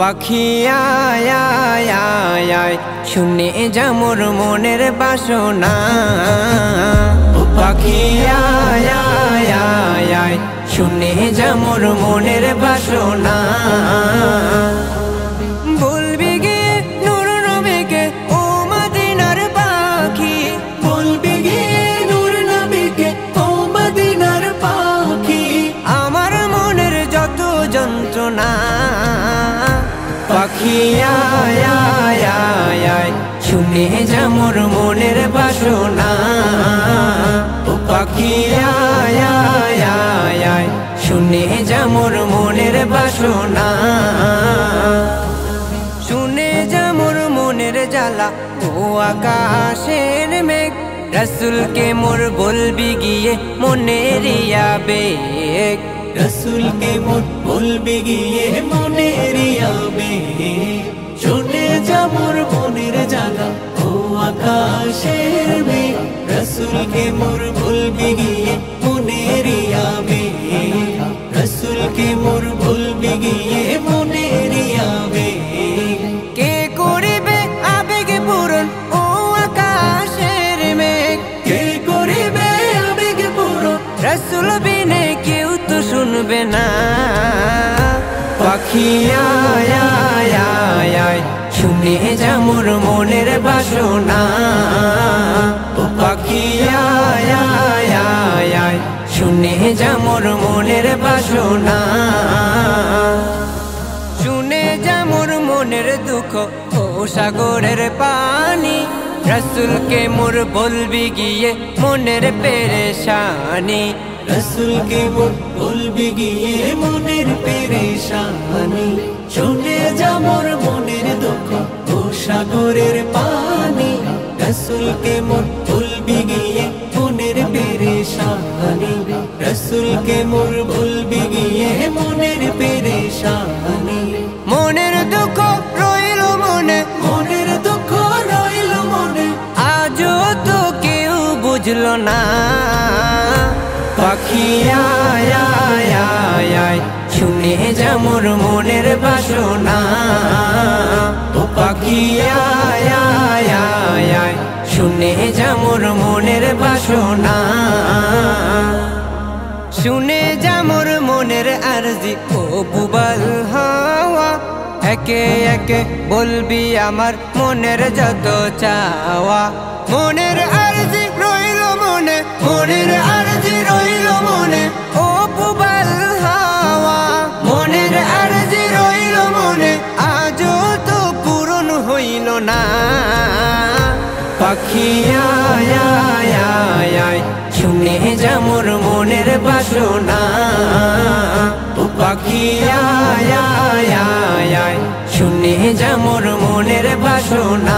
পাখি আয় আয় আয় আয় শুনে যা মোর মনের বাসনা। ও পাখি আয় আয় আয় আয় শুনে যা মোর মনের বাসনা। বলবি গিয়ে নূর নবীকে ও মদিনার পাখি, বলবি গিয়ে নূর নবীকে ও মদিনার পাখি, আমার মনের যত যন্ত্রণা। পাখি আয় আয় আয় আয় শুনে যা মোর মনের বাসনা। ও পাখি আয় আয় আয় আয় শুনে যা মোর মনের বাসনা। শুনে যা মোর মনের জ্বালা ও আকাশের মেঘ, রসুলকে মোর বলবি গিয়ে মনের আবেগ। রসুলকে মোর বলবি গিয়ে মনের আবেগ। শুনে যা মোর মনের জ্বালা ও আকাশের মেঘ, রসুলকে মোর বলবি গিয়ে মনের আবেগ। রসুলকে মোর বলবি গিয়ে মনের আবেগ। কে করিবে আবেগ পূরণ ও আকাশের মেঘ, কে করিবে আবেগ পূরণ, রসুল বিনে কেউ তো শুনবে না। পাখি আয় আয় আয় আয় শুনে যা মোর মনের বাসনা। ও পাখি আয় আয় আয় আয় শুনে যা মোর মনের বাসনা। শুনে যা মোর মনের দুঃখ ও সাগরের পানি, রসুলকে মোর বলবি গিয়ে মনের পেরেশানি। রসুলকে মোর বলবি গিয়ে মনের পেরেশানি। শুনে যা মোর মনের দুঃখ ও সাগরের পানি, রসুলকে মোর বলবি গিয়ে মনের পেরেশানি। রসুলকে মোর বলবি গিয়ে মনের পেরেশানি। মনের দুঃখ রইল মনে, মনের দুঃখ রইল মনে, আজও তো কেউ বুঝলো না। পাখি আয় আয় আয় আয় শুনে যা মোর মনের বাসনা। ও পাখি আয় আয় আয় আয় শুনে যা মোর মনের বাসনা। শুনে যা মোর মনের আরজি ও বুবাল হাওয়া, একে একে বলবি আমার মনের যত চাওয়া। মনের আরজি রইল মনে, মনের আরজি রইল মনে ও বুবাল হাওয়া। মনের আরজি রইল মনে, আজও তো পূরণ হইল না। পাখি আয় আয় আয় আয় শুনে যা মোর মনের বাসনা। ও পাখি আয় আয় আয় আয় শুনে যা মোর মনের বাসনা।